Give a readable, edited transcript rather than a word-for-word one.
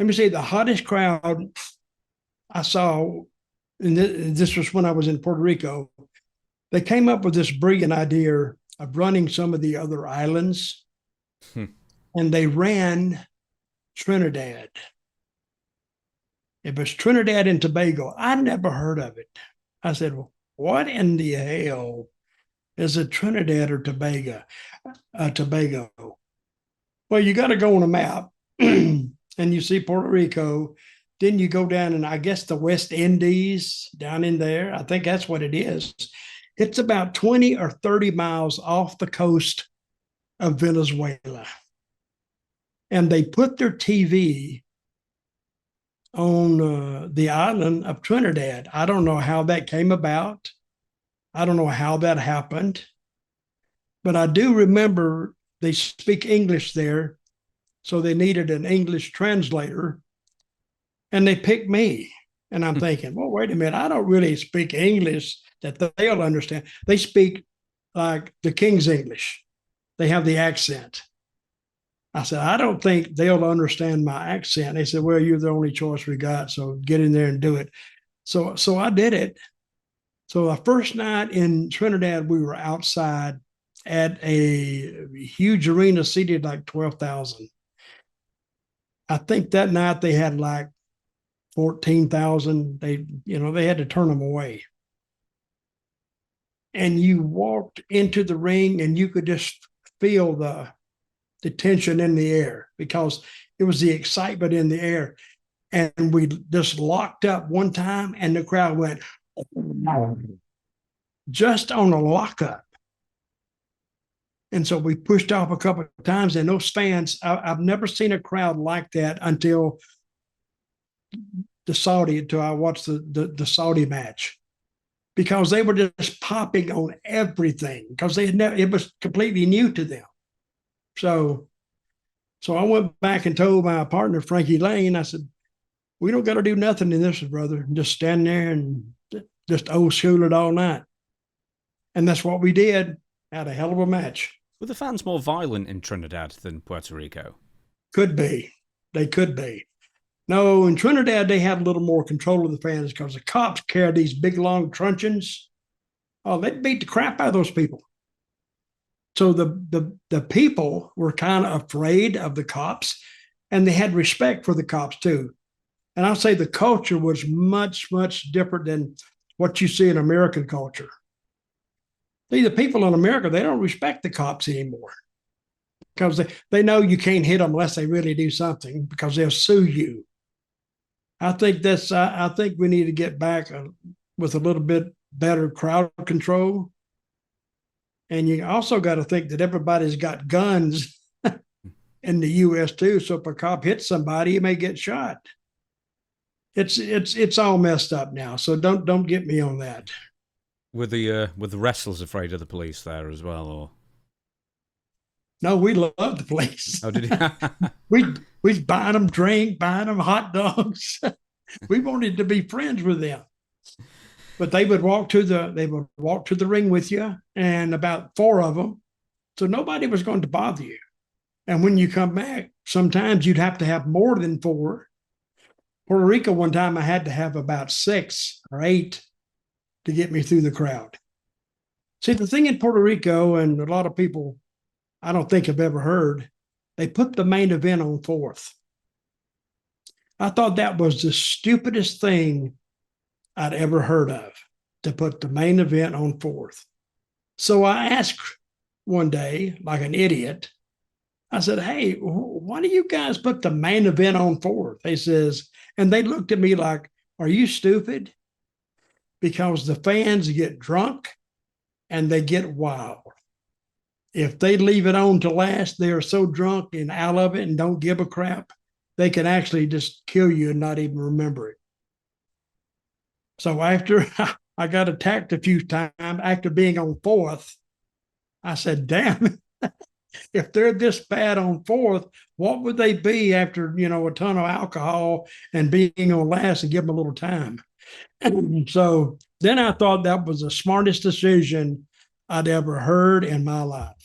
let me say the hottest crowd I saw, and this was when I was in Puerto Rico. They came up with this brilliant idea of running some of the other islands, Hmm. and they ran Trinidad. It was Trinidad and Tobago. I never heard of it. I said, well, what in the hell is a Trinidad or Tobago? Tobago. Well, you got to go on a map and you see Puerto Rico. Then you go down and I guess the West Indies down in there. I think that's what it is. It's about 20 or 30 miles off the coast of Venezuela. And they put their TV on the island of Trinidad. I don't know how that came about. I don't know how that happened. But I do remember they speak English there. So they needed an English translator. And they picked me. And I'm thinking, well, wait a minute. I don't really speak English that they'll understand. They speak like the King's English, they have the accent. I said, I don't think they'll understand my accent. They said, well, you're the only choice we got. So get in there and do it. So I did it. So the first night in Trinidad, we were outside at a huge arena seated like 12,000. I think that night they had like 14,000. They had to turn them away. And you walked into the ring and you could just feel the tension in the air because it was the excitement in the air. And we just locked up one time and the crowd went just on a lockup. And so we pushed off a couple of times, and those fans, I've never seen a crowd like that until I watched the Saudi match, because they were just popping on everything because it was completely new to them. So I went back and told my partner, Frankie Lane, I said, we don't got to do nothing in this, brother. Just stand there and just old school it all night. And that's what we did. Had a hell of a match. Were the fans more violent in Trinidad than Puerto Rico? Could be. They could be. No, in Trinidad, they had a little more control of the fans because the cops carried these big, long truncheons. Oh, they'd beat the crap out of those people. So the people were kind of afraid of the cops, and they had respect for the cops too. And I'll say the culture was much, much different than what you see in American culture. See, the people in America, they don't respect the cops anymore because they know you can't hit them unless they really do something because they'll sue you. I think we need to get back with a little bit better crowd control. And you also got to think that everybody's got guns in the U.S. too. So if a cop hits somebody, he may get shot. It's all messed up now. So don't get me on that. Were the wrestlers afraid of the police there as well, or? No, we love the police. Oh, did you? we buying them drink, buying them hot dogs. We wanted to be friends with them. But they would walk to the ring with you, and about four of them. So nobody was going to bother you. And when you come back, sometimes you'd have to have more than four. Puerto Rico, one time I had to have about 6 or 8 to get me through the crowd. See, the thing in Puerto Rico, and a lot of people I don't think have ever heard, they put the main event on fourth. I thought that was the stupidest thing I'd ever heard of, to put the main event on fourth. So I asked one day, like an idiot, I said, hey, why do you guys put the main event on fourth? They says, and they looked at me like, are you stupid? Because the fans get drunk and they get wild. If they leave it on to last, they are so drunk and out of it and don't give a crap, they can actually just kill you and not even remember it. So after I got attacked a few times after being on fourth, I said, damn, if they're this bad on fourth, what would they be after, a ton of alcohol and being on last and give them a little time? So then I thought that was the smartest decision I'd ever heard in my life.